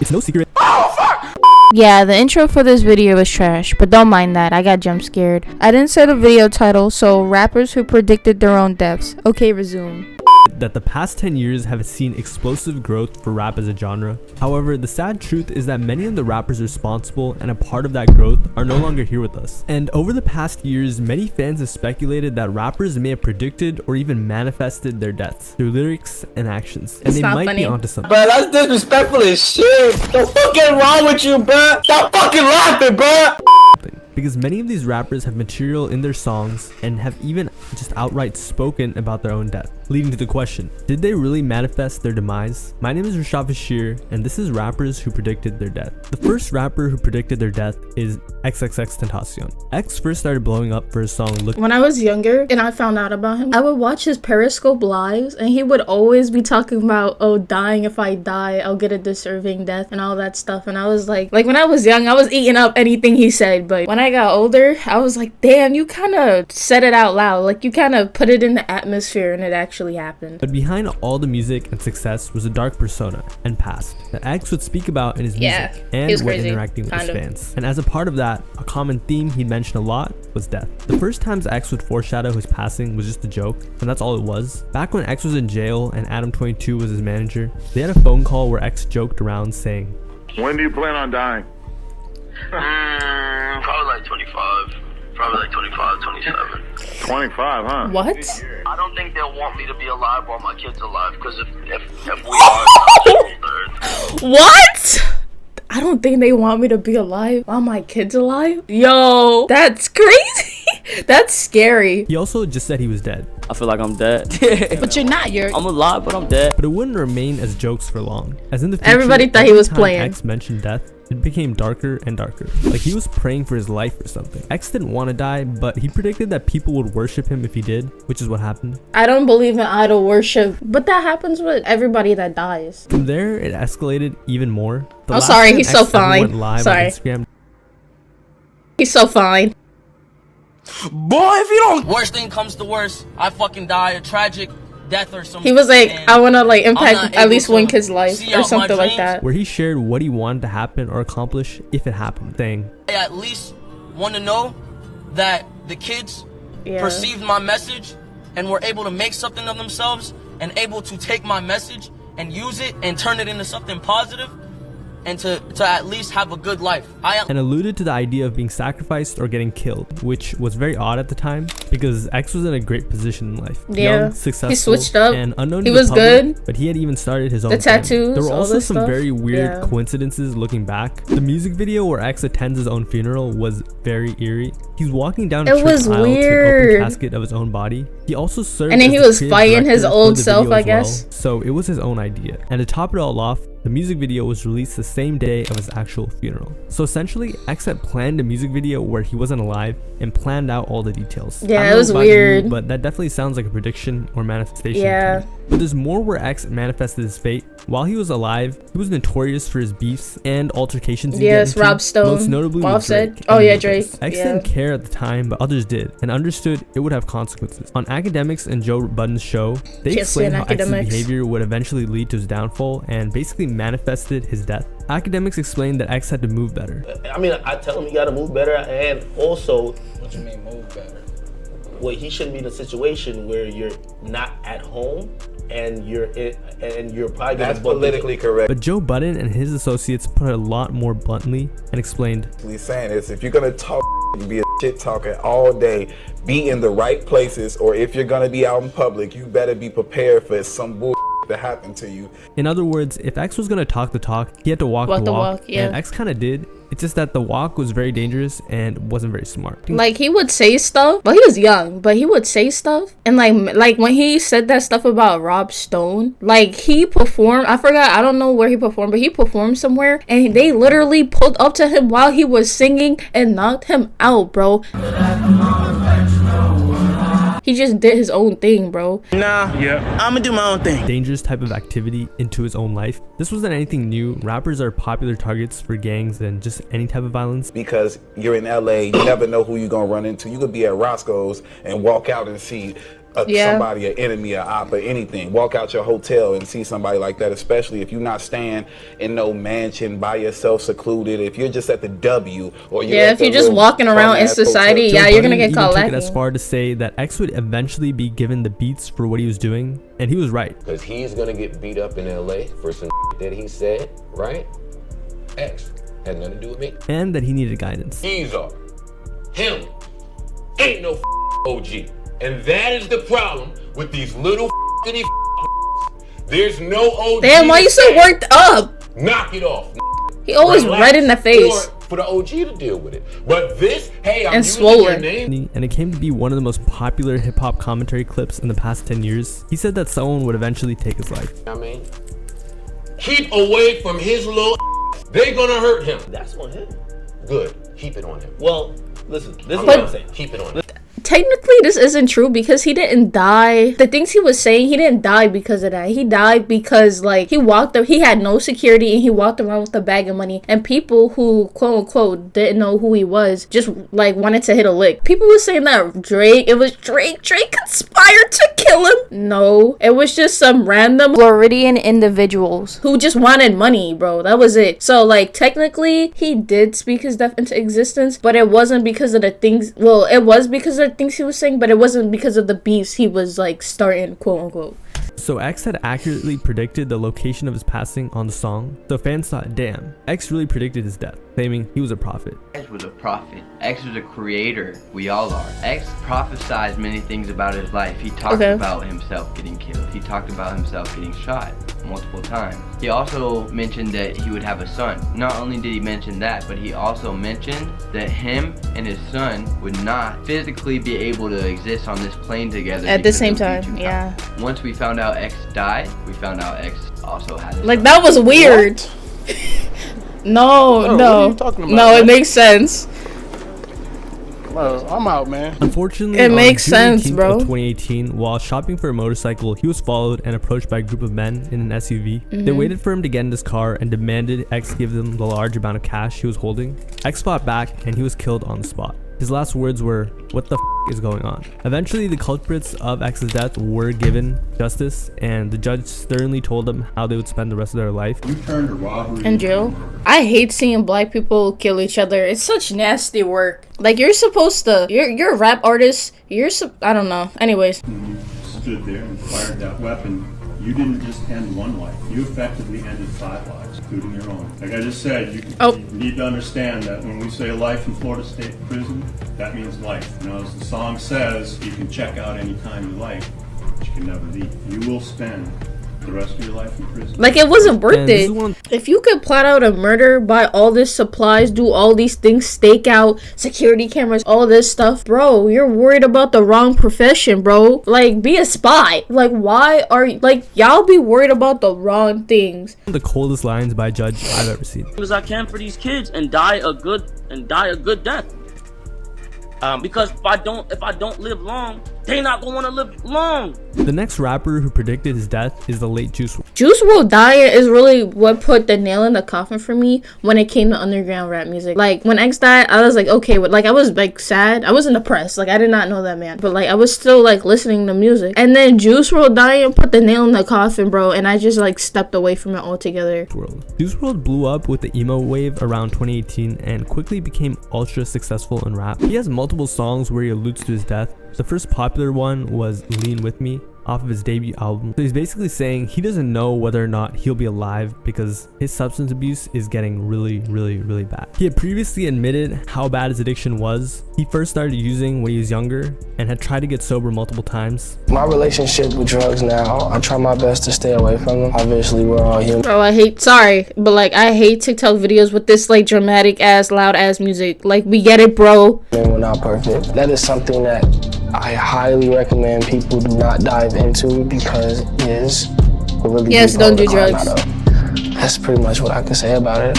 It's no secret. Yeah, the intro for this video was trash, but don't mind that, I got jump scared. I didn't say the video title, so rappers who predicted their own deaths. Okay, resume. That the past 10 years have seen explosive growth for rap as a genre. However, the sad truth is that many of the rappers responsible and a part of that growth are no longer here with us. And over the past years, many fans have speculated that rappers may have predicted or even manifested their deaths through lyrics and actions. And they might be onto something. Bro, that's disrespectful as shit. The fuck is wrong with you, bro? Stop fucking laughing, bro. Because many of these rappers have material in their songs and have even just outright spoken about their own death, leading to the question, did they really manifest their demise? My name is Rashad Bashir, and this is rappers who predicted their death. The first rapper who predicted their death is XXXTENTACIon. X first started blowing up for his song Look. When I was younger and I found out about him, I would watch his Periscope lives and he would always be talking about, oh, dying, if I die, I'll get a deserving death and all that stuff. And I was like when I was young, I was eating up anything he said. But when I got older, I was like, damn, you kind of said it out loud. Like you kind of put it in the atmosphere and it actually happened. But behind all the music and success was a dark persona and past that X would speak about in his music and when interacting with his fans. And as a part of that, a common theme he'd mention a lot was death. The first times X would foreshadow his passing was just a joke, and that's all it was. Back when X was in jail and Adam22 was his manager, they had a phone call where X joked around saying, "When do you plan on dying?" Probably like 25. Probably like 25, 27. 25, huh? What? I don't think they'll want me to be alive while my kid's alive, because if we are What? I don't think they want me to be alive while my kid's alive. Yo, that's crazy. That's scary. He also just said he was dead. I feel like I'm dead. But you're not. I'm alive, but I'm dead. But it wouldn't remain as jokes for long. As in the future, everybody thought he was playing. X mentioned death, it became darker and darker. Like he was praying for his life or something. X didn't want to die, but he predicted that people would worship him if he did, which is what happened. I don't believe in idol worship, but that happens with everybody that dies. From there, it escalated even more. I'm sorry, he's so fine. Sorry. He's so fine. Boy, if you don't. Worst thing comes to worst, I fucking die a tragic death or something. He was like, I want to like impact at least one kid's life or something like that. Where he shared what he wanted to happen or accomplish if it happened, saying, I at least want to know that the kids perceived my message and were able to make something of themselves and able to take my message and use it and turn it into something positive and to at least have a good life. And alluded to the idea of being sacrificed or getting killed, which was very odd at the time because X was in a great position in life. Young, successful, he switched up, and unknown he to the was public, good, but he had even started his own the tattoos. There were also some very weird Yeah. coincidences looking back. The music video where X attends his own funeral was very eerie. He's walking down a church aisle to an open casket of his own body. He also served and then he was fighting his old the self, video I as guess. well. So it was his own idea. And to top it all off, the music video was released the same day of his actual funeral. So essentially, X had planned a music video where he wasn't alive and planned out all the details. Yeah, it was weird. You, but that definitely sounds like a prediction or manifestation. Yeah. But there's more where X manifested his fate. While he was alive, he was notorious for his beefs and altercations. Yes, Rob Stone. Most notably with Drake. Oh yeah, Drake. X didn't care at the time, but others did, and understood it would have consequences. On Academics and Joe Budden's show, they explained how X's behavior would eventually lead to his downfall and basically manifested his death. Academics explained that X had to move better. I mean, I tell him you gotta move better, and also, What you mean move better? well, he shouldn't be in a situation where you're not at home and you're probably that's politically correct. But Joe Budden and his associates put it a lot more bluntly and explained, He's saying is if you're gonna talk, be a shit talker all day, be in the right places, or if you're gonna be out in public, you better be prepared for some bull to happen to you. In other words, if X was gonna talk the talk, he had to walk the walk. And X kind of did. It's just that the walk was very dangerous and wasn't very smart. Like he would say stuff, but he was young, but he would say stuff. And like when he said that stuff about Rob Stone, like he performed, I don't know where he performed, but he performed somewhere and they literally pulled up to him while he was singing and knocked him out, bro. He just did his own thing, bro. I'ma do my own thing. Dangerous type of activity into his own life. This wasn't anything new. Rappers are popular targets for gangs and just any type of violence. Because you're in LA, you never know who you're gonna run into. You could be at Roscoe's and walk out and see somebody, an enemy, a op, or anything. Walk out your hotel and see somebody like that, especially if you're not staying in no mansion by yourself, secluded. If you're just at the W, or you're if you're just walking around in society, you're gonna get caught lacking. Took it as far to say that X would eventually be given the beats for what he was doing, and he was right. Because he's gonna get beat up in LA for some that he said, right? X had nothing to do with me. And that he needed guidance. He's are. Him ain't no OG. And that is the problem with these little There's no OG. Damn, why you so worked up? Knock it off. He always red in the face. For the OG to deal with it. But this, hey, I'm using swollen. your name. And it came to be one of the most popular hip-hop commentary clips in the past 10 years. He said that someone would eventually take his life. I mean, keep away from his little They're gonna hurt him. That's on him. Good. Keep it on him. Well, listen, this is what I'm saying. Keep it on him. Technically, this isn't true because he didn't die. The things he was saying, he didn't die because of that. He died because, like, he had no security and he walked around with a bag of money. And people who, quote unquote, didn't know who he was just, like, wanted to hit a lick. People were saying that it was Drake conspired to kill him. No, it was just some random Floridian individuals who just wanted money, bro. That was it. So, like, technically, he did speak his death into existence, but it wasn't because of the things, well, it was because of things he was saying, but it wasn't because of the beefs he was like starting, quote unquote. So X had accurately predicted the location of his passing on the song, so fans thought, damn, X really predicted his death, claiming he was a prophet. X was a prophet. X was a creator. We all are. X prophesized many things about his life. He talked about himself getting killed. He talked about himself getting shot multiple times. He also mentioned that he would have a son. Not only did he mention that, but he also mentioned that him and his son would not physically be able to exist on this plane together at the same time. Yeah. Once we found out X died, we found out X also had his like son. That was weird. No, it makes sense. I'm out, man. Unfortunately, it makes sense, bro. Of 2018, while shopping for a motorcycle, he was followed and approached by a group of men in an SUV. They waited for him to get in his car and demanded X give them the large amount of cash he was holding. X fought back and he was killed on the spot. His last words were, "What the f is going on?" Eventually, the culprits of X's death were given justice, and the judge sternly told them how they would spend the rest of their life. You turned a robbery in jail. I hate seeing black people kill each other. It's such nasty work. Like, you're supposed to, you're a rap artist. I don't know. Anyways. When you stood there and fired that weapon, you didn't just end one life. You effectively ended 5 lives, including your own. Like I just said, you need to understand that when we say life in Florida State Prison, that means life. You know, as the song says, you can check out anytime you like, but you can never leave. You will spend the rest of your life in prison. Like, it wasn't worth it. If you could plot out a murder, buy all this supplies, do all these things, stake out security cameras, all this stuff, bro, you're worried about the wrong profession, bro. Like, be a spy. Like, why are you, like, y'all be worried about the wrong things? The coldest lines by a judge I've ever seen. As I can for these kids and die a good death. Because if I don't live long, they not gonna want to live long. The next rapper who predicted his death is the late Juice WRLD. Juice WRLD dying is really what put the nail in the coffin for me when it came to underground rap music. Like, when X died, I was like, okay, but like, I was like sad. I wasn't depressed. Like, I did not know that man, but like, I was still like listening to music. And then Juice WRLD dying put the nail in the coffin, bro. And I just like stepped away from it altogether. Juice WRLD blew up with the emo wave around 2018 and quickly became ultra successful in rap. He has multiple songs where he alludes to his death. The first popular one was Lean With Me off of his debut album. So he's basically saying he doesn't know whether or not he'll be alive because his substance abuse is getting really bad. He had previously admitted how bad his addiction was. He first started using when he was younger and had tried to get sober multiple times. My relationship with drugs now, I try my best to stay away from them. Obviously, we're all human. Bro, I hate TikTok videos with this like dramatic ass, loud ass music. Like, we get it, bro. And we're not perfect. That is something that I highly recommend people do not dive into because it is really don't do drugs. That's pretty much what I can say about it.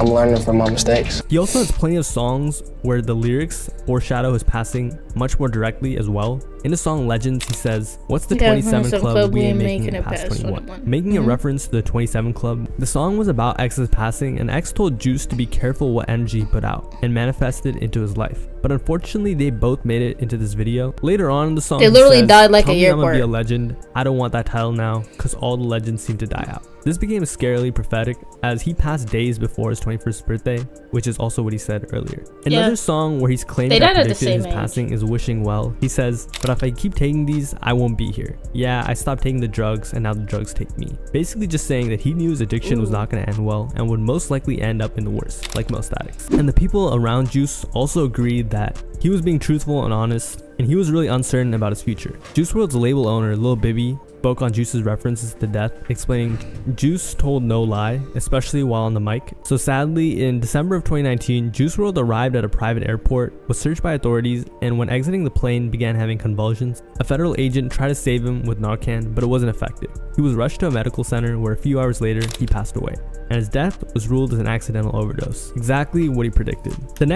I'm learning from my mistakes. He also has plenty of songs where the lyrics foreshadow his passing much more directly as well. In the song Legends, he says, "What's the 27 club, we ain't making it past 21." Making a reference to the 27 club. The song was about X's passing, and X told Juice to be careful what energy he put out, and manifested into his life. But unfortunately, they both made it into this video. Later on in the song, they literally died like a year apart. I'm gonna be a apart. legend. I don't want that title now, cause all the legends seem to die out. This became scarily prophetic as he passed days before his 21st birthday, which is also what he said earlier. Another song where he's claiming that predicted his passing is Wishing Well. He says, "But if I keep taking these, I won't be here. Yeah, I stopped taking the drugs and now the drugs take me." Basically just saying that he knew his addiction was not going to end well and would most likely end up in the worst, like most addicts. And the people around Juice also agreed that he was being truthful and honest, and he was really uncertain about his future. Juice WRLD's label owner, Lil Peep, spoke on Juice's references to death, explaining, "Juice told no lie, especially while on the mic." So sadly, in December of 2019, Juice WRLD arrived at a private airport, was searched by authorities, and when exiting the plane began having convulsions. A federal agent tried to save him with Narcan, but it wasn't effective. He was rushed to a medical center where a few hours later, he passed away. And his death was ruled as an accidental overdose. Exactly what he predicted.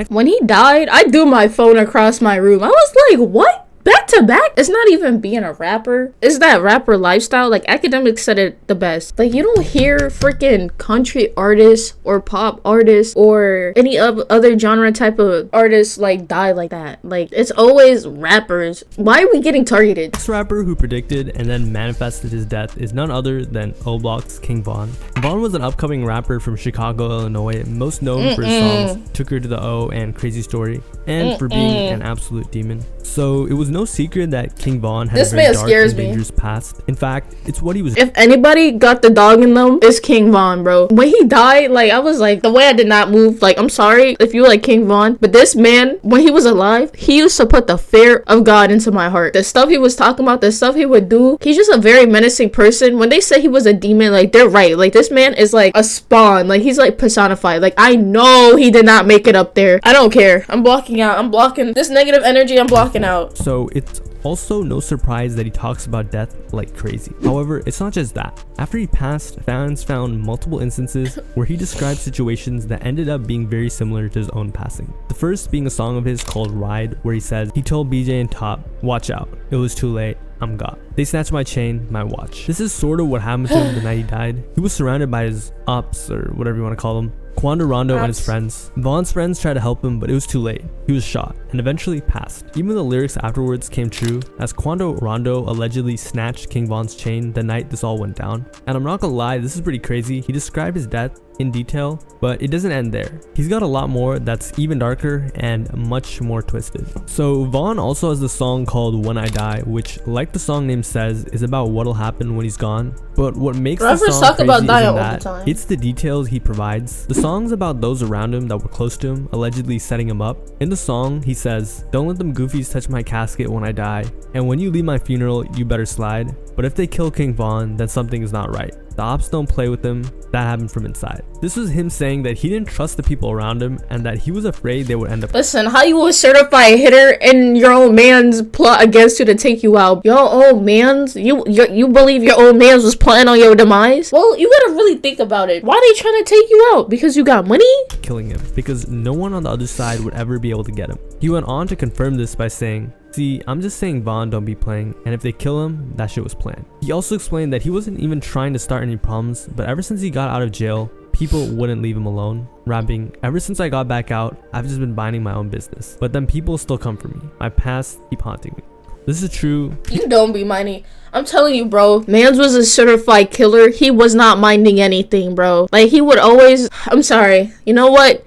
When he died, I threw my phone across my room. I was like, what? Back to back? It's not even being a rapper. It's that rapper lifestyle. Like, Academics said it the best. Like, you don't hear freaking country artists or pop artists or any other genre type of artists like die like that. Like, it's always rappers. Why are we getting targeted? This rapper who predicted and then manifested his death is none other than O-Block's King Von. Von was an upcoming rapper from Chicago, Illinois, most known for his songs Took Her to the O and Crazy Story, and for being an absolute demon. So it was no secret that King Von had a very dark and dangerous past. In fact, it's what he was. If anybody got the dog in them, it's King Von, bro. When he died, like, I was like, the way I did not move, like, I'm sorry if you like King Von, but this man, when he was alive, he used to put the fear of God into my heart. The stuff he was talking about, the stuff he would do, he's just a very menacing person. When they say he was a demon, like, they're right. Like, this man is like a spawn. Like, he's like personified. Like, I know he did not make it up there. I don't care. I'm blocking out. I'm blocking this negative energy. I'm blocking out. So it's also no surprise that he talks about death like crazy. However, it's not just that. After he passed, fans found multiple instances where he described situations that ended up being very similar to his own passing. The first being a song of his called Ride, where he says, he told BJ and Top, "Watch out, it was too late, I'm got. They snatched my chain, my watch." This is sort of what happened to him the night he died. He was surrounded by his ops, or whatever you want to call them, Quando Rondo and his friends. Von's friends tried to help him, but it was too late. He was shot and eventually passed. Even the lyrics afterwards came true, as Quando Rondo allegedly snatched King Von's chain the night this all went down. And I'm not gonna lie, this is pretty crazy. He described his death in detail, but it doesn't end there. He's got a lot more that's even darker and much more twisted. So Von also has the song called When I Die, which, like the song name says, is about what'll happen when he's gone. But what makes the song crazy isn't that, it's the details he provides. The song's about those around him that were close to him, allegedly setting him up. In the song, he says, "Don't let them goofies touch my casket when I die, and when you leave my funeral, you better slide. But if they kill King Von, then something is not right. The ops don't play with him." That happened from inside. This was him saying that he didn't trust the people around him and that he was afraid they would end up. Listen, how you a certified hitter and your own man's plot against you to take you out? Your own man's? You believe your own man's was plotting on your demise? Well, you gotta really think about it. Why they trying to take you out? Because you got money? Killing him, because no one on the other side would ever be able to get him. He went on to confirm this by saying, "See, I'm just saying Von don't be playing, and if they kill him, that shit was planned." He also explained that he wasn't even trying to start any problems, but ever since he got out of jail, people wouldn't leave him alone, rapping, "Ever since I got back out, I've just been minding my own business, but then people still come for me. My past keep haunting me." This is true. You don't be minding. I'm telling you, bro. Mans was a certified killer. He was not minding anything, bro. Like, he would always... I'm sorry. You know what?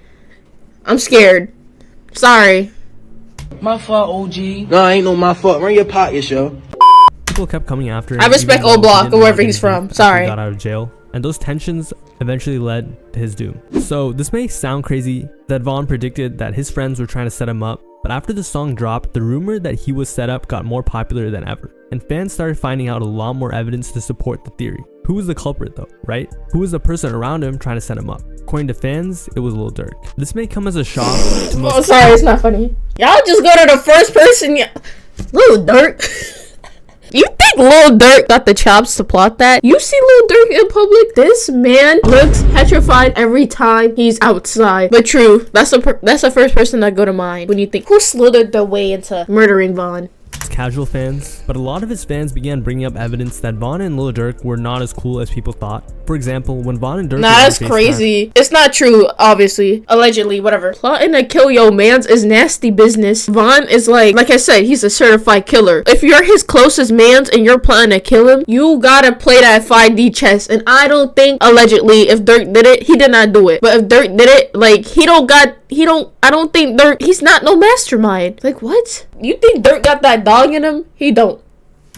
I'm scared. Sorry. My fault, OG. No, ain't no my fault. Run your pockets, yo. People kept coming after him. I respect O Block or wherever he's from. Sorry. He got out of jail, and those tensions eventually led to his doom. So this may sound crazy that Von predicted that his friends were trying to set him up, but after the song dropped, the rumor that he was set up got more popular than ever, and fans started finding out a lot more evidence to support the theory. Who was the culprit though, right? Who was the person around him trying to set him up? According to fans, it was Lil Durk. This may come as a shock to most. Oh, sorry, it's not funny. Y'all just go to the first person. Lil Durk. You think Lil Durk got the chops to plot that? You see Lil Durk in public? This man looks petrified every time he's outside. But true, that's the first person that go to mind when you think who slithered their way into murdering Von. Casual fans, but a lot of his fans began bringing up evidence that Von and Lil Durk were not as cool as people thought. For example, when Von and Durk that's crazy. It's not true, obviously. Allegedly, whatever. Plotting to kill your mans is nasty business. Von is like I said, he's a certified killer. If you're his closest mans and you're plotting to kill him, you gotta play that 5D chess. And I don't think, allegedly, if Durk did it, he did not do it. But if Durk did it, like, I don't think Durk, he's not no mastermind. Like, what? You think Durk got that dog in him? He don't.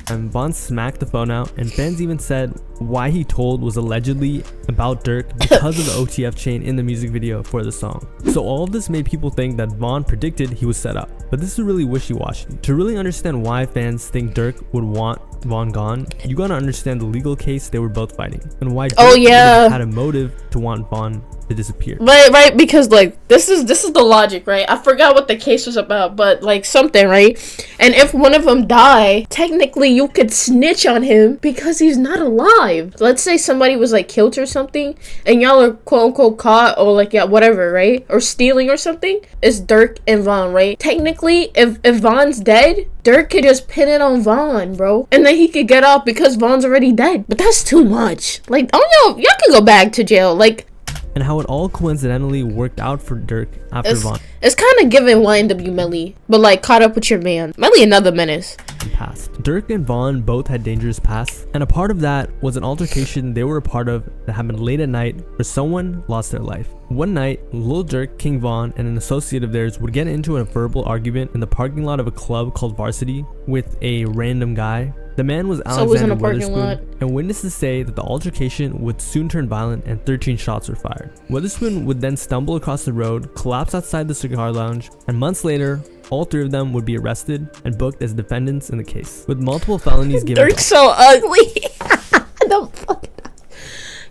And Von smacked the phone out, and fans even said why he told was allegedly about Durk because of the OTF chain in the music video for the song. So all of this made people think that Von predicted he was set up. But this is really wishy-washy. To really understand why fans think Durk would want Von gone, you gotta understand the legal case they were both fighting, and why Durk had a motive to want Von to disappear. Right, because like this is the logic, right? I forgot what the case was about, but like something, right? And if one of them die, technically you could snitch on him because he's not alive. Let's say somebody was like killed or something, and y'all are quote unquote caught or like whatever, right? Or stealing or something. It's Durk and Von, right? Technically, if Von's dead, Durk could just pin it on Von, bro, and then he could get off because Von's already dead. But that's too much. Like, y'all can go back to jail. Like. And how it all coincidentally worked out for Durk after Von. It's kind of giving YNW Melly, but like caught up with your man. Melly another menace. Past. Durk and Von both had dangerous pasts, and a part of that was an altercation they were a part of that happened late at night where someone lost their life. One night, Lil Durk, King Von, and an associate of theirs would get into a verbal argument in the parking lot of a club called Varsity with a random guy. The man was Alexander Witherspoon, and witnesses say that the altercation would soon turn violent and 13 shots were fired. Witherspoon would then stumble across the road, collapse outside the cigar lounge, and months later, all three of them would be arrested and booked as defendants in the case, with multiple felonies given. Durk's so ugly. Don't fucking.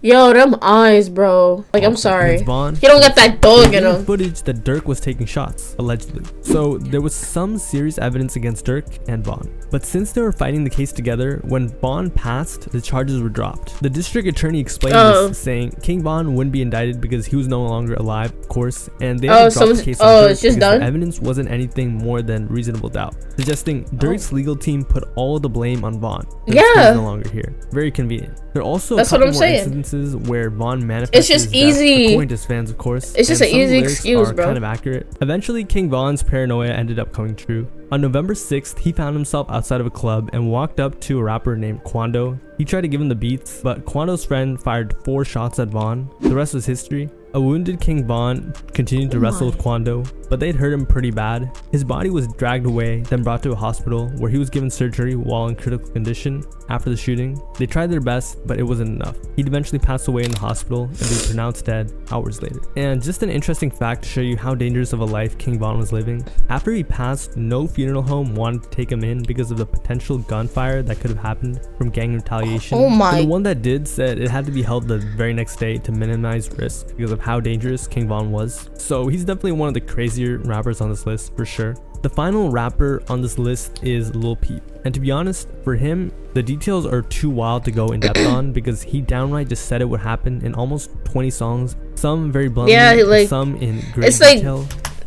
Yo, them eyes, bro. Like, I'm sorry. Von, he don't got that dog in him. Footage that Durk was taking shots, allegedly. So there was some serious evidence against Durk and Von. But since they were fighting the case together, when Von passed, the charges were dropped. The district attorney explained this, saying King Von wouldn't be indicted because he was no longer alive, of course, and they had to drop the case on Durk it's just because done? the evidence wasn't anything more than reasonable doubt, suggesting Durk's legal team put all of the blame on Von. He's no longer here. Very convenient. There are also a couple more instances where Von manifested it's just easy. According to his fans, of course. It's just an easy excuse, bro. Kind of accurate. Eventually, King Von's paranoia ended up coming true. On November 6th, he found himself outside of a club and walked up to a rapper named Quando. He tried to give him the beats, but Quando's friend fired 4 shots at Von. The rest was history. A wounded King Von continued to wrestle with Quando, but they'd hurt him pretty bad. His body was dragged away, then brought to a hospital where he was given surgery while in critical condition. After the shooting, they tried their best, but it wasn't enough. He'd eventually pass away in the hospital and be pronounced dead hours later. And just an interesting fact to show you how dangerous of a life King Von was living. After he passed, no funeral home wanted to take him in because of the potential gunfire that could have happened from gang retaliation. Oh my. And the one that did said it had to be held the very next day to minimize risk because of how dangerous King Von was. So he's definitely one of the crazier rappers on this list for sure. The final rapper on this list is Lil Peep. And to be honest, for him, the details are too wild to go in depth on because he downright just said it would happen in almost 20 songs. Some very bluntly, some in great detail.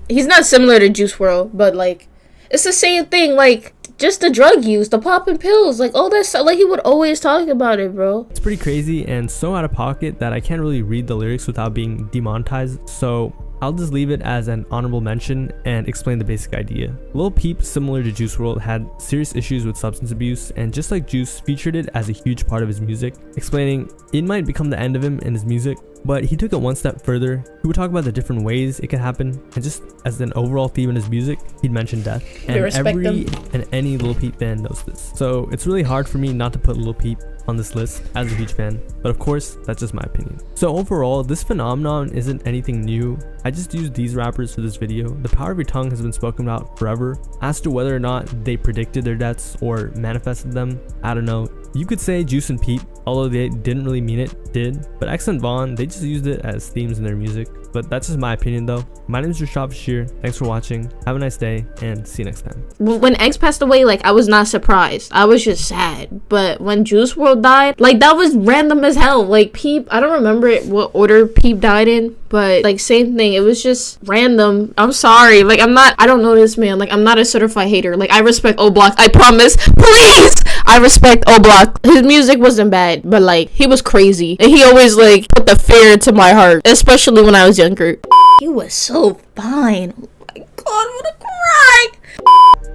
He's not similar to Juice WRLD, but like, it's the same thing, like, just the drug use, the popping pills, like all that stuff. Like, he would always talk about it, bro. It's pretty crazy and so out of pocket that I can't really read the lyrics without being demonetized, so I'll just leave it as an honorable mention and explain the basic idea. Lil Peep, similar to Juice WRLD, had serious issues with substance abuse, and just like Juice, featured it as a huge part of his music, explaining it might become the end of him in his music, but he took it one step further. He would talk about the different ways it could happen, and just as an overall theme in his music, he'd mention death. And every and any Lil Peep fan knows this. So it's really hard for me not to put Lil Peep on this list as a huge fan, but of course, that's just my opinion. So overall, this phenomenon isn't anything new. I just used these rappers for this video. The power of your tongue has been spoken about forever. As to whether or not they predicted their deaths or manifested them, I don't know. You could say Juice and Peep, although they didn't really mean it, did. But X and Vaughn, they just used it as themes in their music. But that's just my opinion though. My name is Rashad Bashir. Thanks for watching. Have a nice day and see you next time. When X passed away, like, I was not surprised. I was just sad. But when Juice WRLD died, like, that was random as hell. Like, Peep, I don't remember what order Peep died in, but like, same thing. It was just random. I'm sorry. Like, I don't know this man. Like, I'm not a certified hater. Like, I respect O-Block. I promise. Please! I respect O-Block. His music wasn't bad, but like, he was crazy. And he always like put the fear into my heart, especially when I was younger. He was so fine. Oh my god, I wanna cry.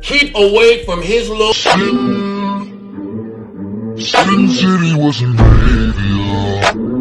Keep away from his little Sin City was a radio.